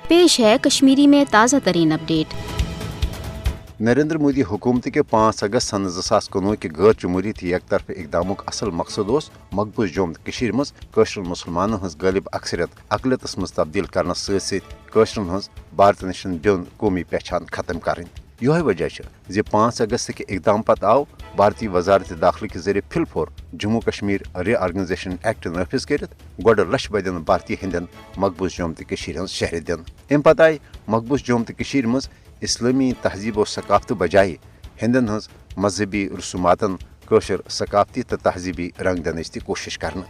पेश है कश्मीरी में ताज़ा तरीन अपडेट। नरेंद्र मोदी हुकूमत के 5 अगस्त सन 2019 के गैर जमहूरी एक तरफ इकदाम असल मकसद मकबूज जोम मज कशर मुसलमान हज गालिब अक्सरियत अकलियतस मज तब्दील करने सशरन हज भारत नश बिन कौमी पहचान खत्म कर यह वजह है 5 अगस्त के इकदाम पत आव भारतीय वजारत दाखिल के जरिए फिलफोर जम्मू कश्मीर रीऑर्गनाइजेशन एक्ट नाफिज कर गोड लश बदन भारतीय हिंदन मकबूज जोम शहर दिन अम पत आय मकबूज जोम मज इस्लामी तहजीब और सकाफत बजाय हिंदन हज मजहबी रसूमातन कशर सकाफती तो तहजीबी रंग दनच कोशिश कर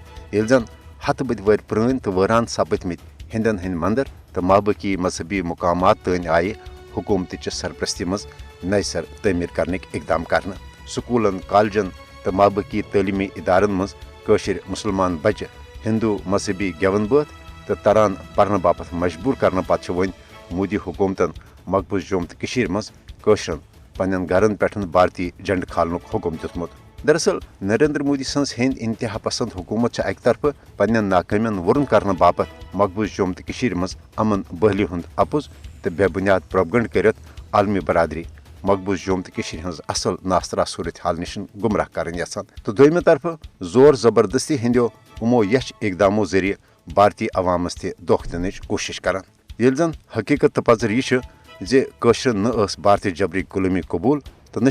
जन हथ बद वर पुरान तो वरान सपदमत हिंदन हंद मंदिर तो माबकी मजहबी मुकामात तन आय हुकूमत सरपरस्ती मज नई सर तमीर करने इकदाम कर स्कूलन कॉलेजन तो माबकी तलीमी इदारन मज कशर मुसलमान बच्चे हिंदू मजहबी गेवन बोत तो तरान पढ़ने बापत मजबूर करने पत वन मोदी हुकूमतन मकबूज जोम मज कशरन पन्न गरन पे भारतीय झंड खालन हुक्म दितमुत। दरअसल नरेंद्र मोदी सन्स हिंद इंतहा पसंद हुकूमत अक तरफ पन्न नाकामियन वुरन करने बापत मकबूज जोम मज अमन बहली हुंद अपुज तो बेबुनियाद प्रोपगंड कर आलमी बरादरी मकबूज जोम हज असल नास्तरा सूरत हाल नश गुमराह कर यसान तो दोयमे तरफ जोर जबरदस्ती हिंदो उमो यश इकदामों जरिए भारतीय अवामस दोख दिन कोशिश कर जन हकीकत तो पजर यह कशर न भारतीय जबरी गुलामी कबूल तो न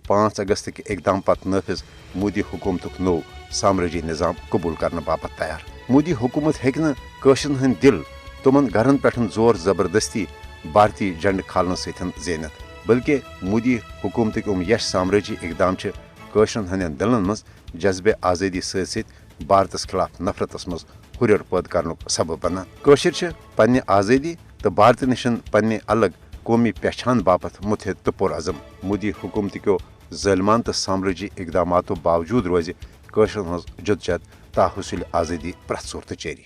5 अगस्त के इकदाम पत नाफिज मोदी हुकूमत नो साम्राजी निज़ाम कबूल करने बापत तैयार। मोदी हुकूमत हेक्न कशरन हंद दिल तुमन गरन पे जोर जबरदस्ती भारतीय झंड खालन सतन जेनत बल्कि मोदी हुकूमत यश साम्राजी इकदाम कशरन हंदन दिलन मज जज्बे आज़ादी सत भारतस खिलाफ नफरतस मज हुर पैद कर सबब बनान। कशर पन्ने आज़ादी तो भारत नशन पन्ने अलग कौमी पहचान बापत मुतहद तो पुरअज़म। मोदी हुकूमत को ज़ालिमान तो साम्राजी इकदामातों बावजूद रोज कशरन हज जदोजहद ताहुसिल आज़ादी प्रथ सूरत जारी।